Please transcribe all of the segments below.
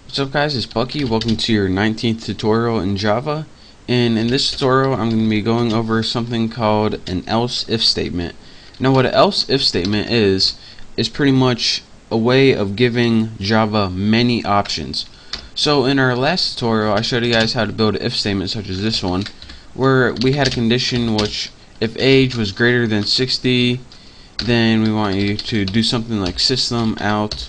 What's up guys, it's Bucky. Welcome to your 19th tutorial in Java. And in this tutorial I'm going to be going over something called an else if statement. Now what an else if statement is pretty much a way of giving Java many options. So in our last tutorial I showed you guys how to build an if statement such as this one, where we had a condition which if age was greater than 60, then we want you to do something like system out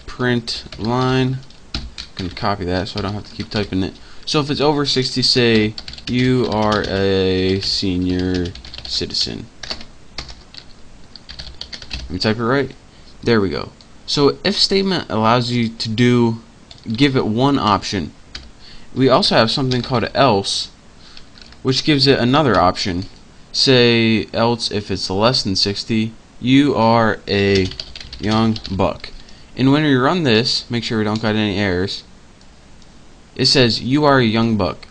print line. I can copy that so I don't have to keep typing it. So if it's over 60, say you are a senior citizen. Let me type it right. There we go. So if statement allows you to give it one option. We also have something called an else, which gives it another option. Say else if it's less than 60, you are a young buck. And when we run this, make sure we don't got any errors. It says you are a young buck.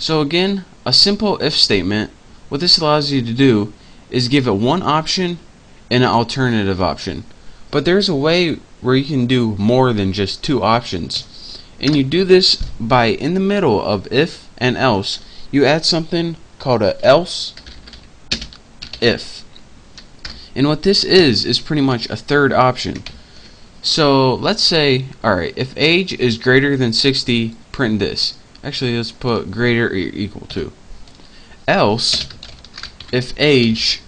So again, a simple if statement, what this allows you to do is give it one option and an alternative option. But there's a way where you can do more than just two options. And you do this by, in the middle of if and else, you add something called a else if. And what this is pretty much a third option. So let's say, alright, if age is greater than 60, print this. Actually, let's put greater or equal to. Else, if age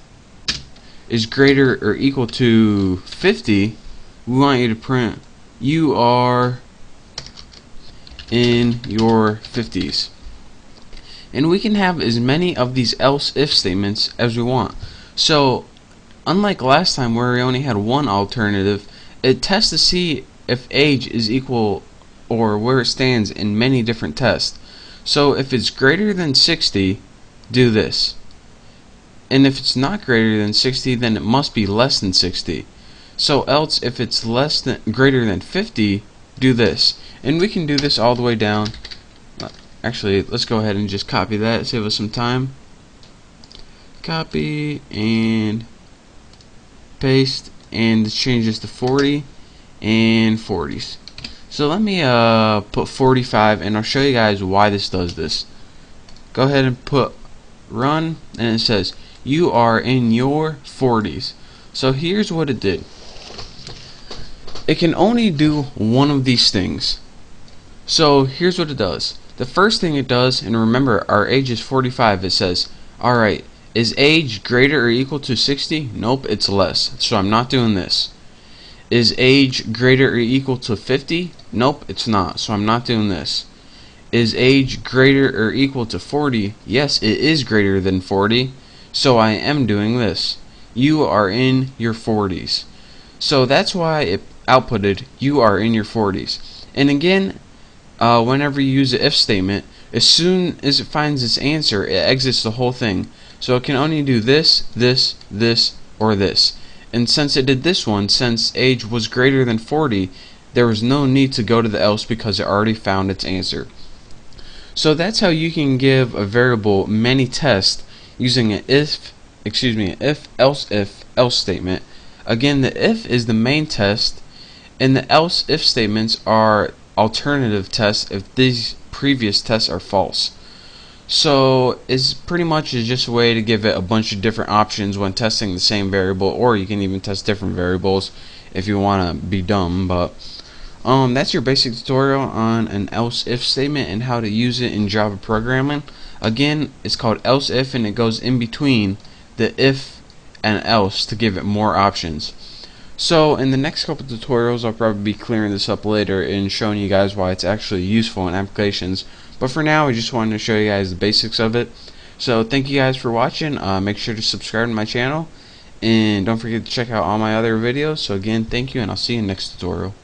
is greater or equal to 50, we want you to print you are in your 50s. And we can have as many of these else if statements as we want. So unlike last time where we only had one alternative, it tests to see if age is equal or where it stands in many different tests. So if it's greater than 60, do this. And if it's not greater than 60, then it must be less than 60. So else if it's greater than 50, do this. And we can do this all the way down. Actually, let's go ahead and just copy that, save us some time. Copy and paste, and change this to 40 and 40s. So let me put 45, and I'll show you guys why this does this. Go ahead and put run, and it says you are in your 40s. So here's what it did. It can only do one of these things. So here's what it does. The first thing it does, and remember our age is 45, it says, alright, is age greater or equal to 60? Nope, it's less, so I'm not doing this. Is age greater or equal to 50? Nope, it's not, so I'm not doing this. Is age greater or equal to 40? Yes, it is greater than 40, so I am doing this. You are in your 40s. So that's why it outputted you are in your 40s. And again, whenever you use the if statement, as soon as it finds its answer, it exits the whole thing. So it can only do this, this, this, or this. And since it did this one, since age was greater than 40, there was no need to go to the else because it already found its answer. So that's how you can give a variable many tests using an if else statement. Again, the if is the main test, and the else if statements are alternative tests if these previous tests are false. So it's pretty much just a way to give it a bunch of different options when testing the same variable, or you can even test different variables if you want to be dumb. But that's your basic tutorial on an else if statement and how to use it in Java programming. Again, it's called else if, and it goes in between the if and else to give it more options. So in the next couple tutorials I'll probably be clearing this up later and showing you guys why it's actually useful in applications. But for now I just wanted to show you guys the basics of it. So thank you guys for watching. Make sure to subscribe to my channel, and don't forget to check out all my other videos. So again, thank you, and I'll see you in the next tutorial.